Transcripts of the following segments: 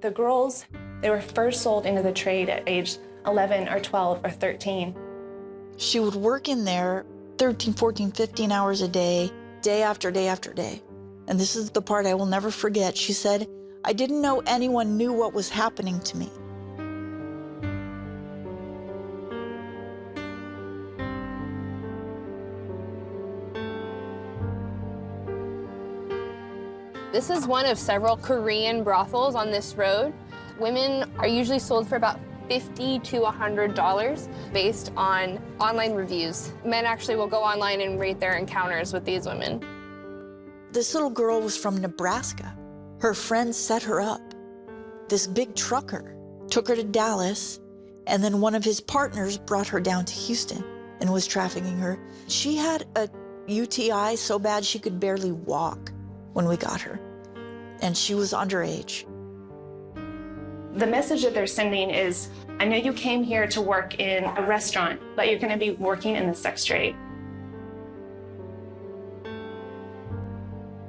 The girls, they were first sold into the trade at age 11 or 12 or 13. She would work in there 13, 14, 15 hours a day after day after day. And this is the part I will never forget. She said, "I didn't know anyone knew what was happening to me." This is one of several Korean brothels on this road. Women are usually sold for about $50 to $100 based on online reviews. Men actually will go online and rate their encounters with these women. This little girl was from Nebraska. Her friends set her up. This big trucker took her to Dallas, and then one of his partners brought her down to Houston and was trafficking her. She had a UTI so bad she could barely walk when we got her, and she was underage. The message that they're sending is, I know you came here to work in a restaurant, but you're going to be working in the sex trade.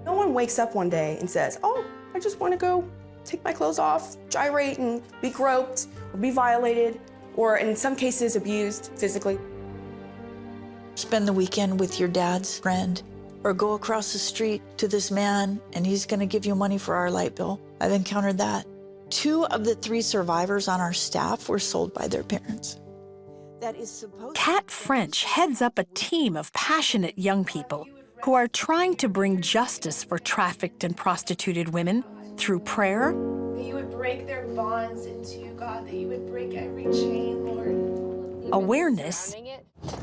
No one wakes up one day and says, oh, I just want to go take my clothes off, gyrate and be groped or be violated, or in some cases abused physically. Spend the weekend with your dad's friend, or go across the street to this man and he's going to give you money for our light bill. I've encountered that. 2 of the 3 survivors on our staff were sold by their parents. That is supposed. Kat French heads up a team of passionate young people who are trying to bring justice for trafficked and prostituted women through prayer. That you would break their bonds into you, God, that you would break every chain, Lord. Awareness.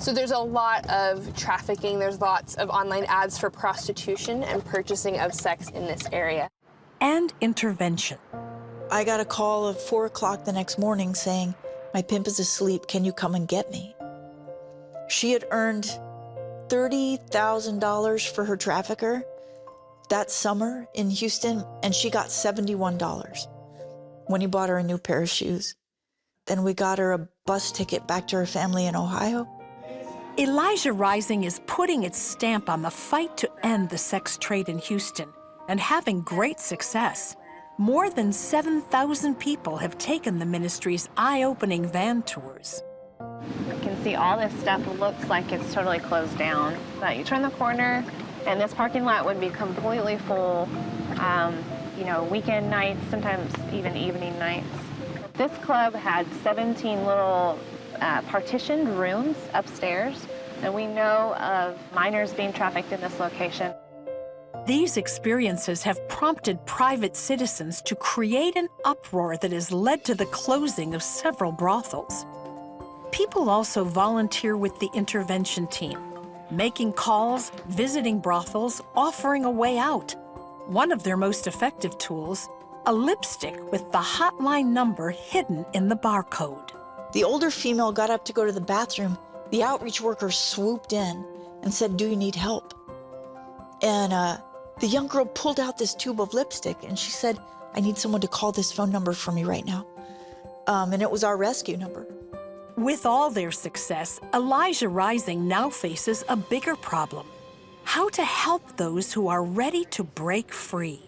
So there's a lot of trafficking, there's lots of online ads for prostitution and purchasing of sex in this area. And intervention. I got a call at 4 o'clock the next morning saying, my pimp is asleep, can you come and get me? She had earned $30,000 for her trafficker that summer in Houston, and she got $71 when he bought her a new pair of shoes. Then we got her a bus ticket back to her family in Ohio. Elijah Rising is putting its stamp on the fight to end the sex trade in Houston and having great success. More than 7,000 people have taken the ministry's eye-opening van tours. You can see all this stuff looks like it's totally closed down. But you turn the corner, and this parking lot would be completely full, you know, weekend nights, sometimes even evening nights. This club had 17 little partitioned rooms upstairs, and we know of minors being trafficked in this location. These experiences have prompted private citizens to create an uproar that has led to the closing of several brothels. People also volunteer with the intervention team, making calls, visiting brothels, offering a way out. One of their most effective tools, a lipstick with the hotline number hidden in the barcode. The older female got up to go to the bathroom. The outreach worker swooped in and said, do you need help? And the young girl pulled out this tube of lipstick and she said, I need someone to call this phone number for me right now. And it was our rescue number. With all their success, Elijah Rising now faces a bigger problem: how to help those who are ready to break free.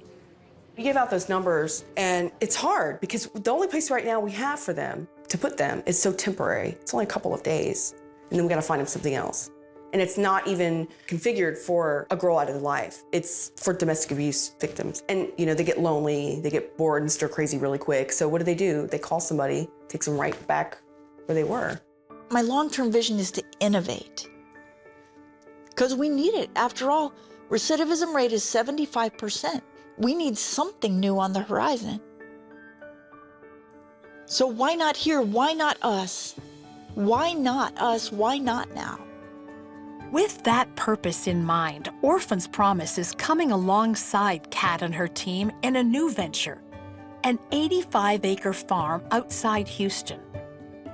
We give out those numbers, and it's hard because the only place right now we have for them to put them is so temporary. It's only a couple of days, and then we gotta find them something else. And it's not even configured for a girl out of their life. It's for domestic abuse victims. And you know, they get lonely, they get bored and stir crazy really quick. So what do? They call somebody, takes them right back where they were. My long-term vision is to innovate, because we need it. After all, recidivism rate is 75%. We need something new on the horizon. So why not here? Why not us? Why not us? Why not now? With that purpose in mind, Orphan's Promise is coming alongside Kat and her team in a new venture, an 85-acre farm outside Houston.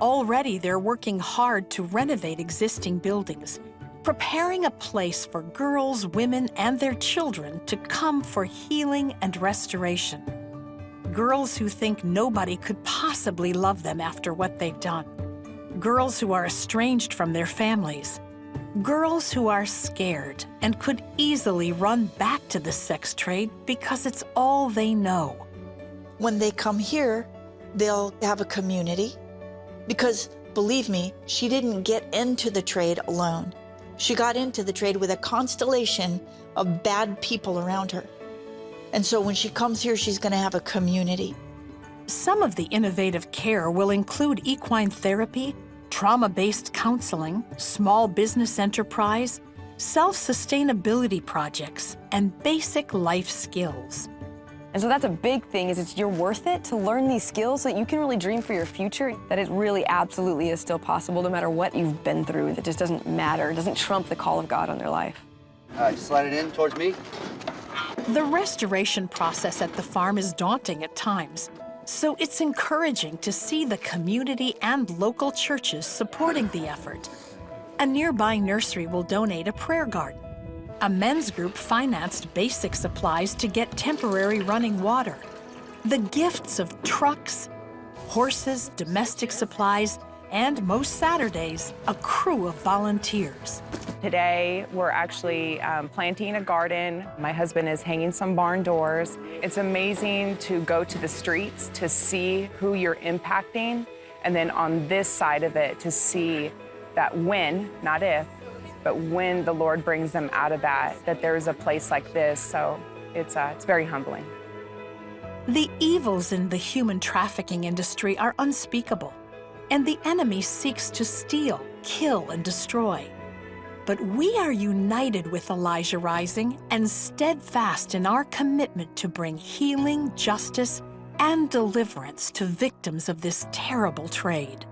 Already, they're working hard to renovate existing buildings, preparing a place for girls, women, and their children to come for healing and restoration. Girls who think nobody could possibly love them after what they've done. Girls who are estranged from their families. Girls who are scared and could easily run back to the sex trade because it's all they know. When they come here, they'll have a community. Because believe me, she didn't get into the trade alone. She got into the trade with a constellation of bad people around her. And so when she comes here, she's going to have a community. Some of the innovative care will include equine therapy, trauma-based counseling, small business enterprise, self-sustainability projects, and basic life skills. And so that's a big thing, is you're worth it to learn these skills so that you can really dream for your future, that it really absolutely is still possible no matter what you've been through. That just doesn't matter. It doesn't trump the call of God on their life. All right, slide it in towards me. The restoration process at the farm is daunting at times, so it's encouraging to see the community and local churches supporting the effort. A nearby nursery will donate a prayer garden. A men's group financed basic supplies to get temporary running water. The gifts of trucks, horses, domestic supplies, and most Saturdays, a crew of volunteers. Today, we're actually planting a garden. My husband is hanging some barn doors. It's amazing to go to the streets to see who you're impacting, and then on this side of it, to see that when, not if, but when the Lord brings them out of that there's a place like this. So it's very humbling. The evils in the human trafficking industry are unspeakable, and the enemy seeks to steal, kill, and destroy. But we are united with Elijah Rising and steadfast in our commitment to bring healing, justice, and deliverance to victims of this terrible trade.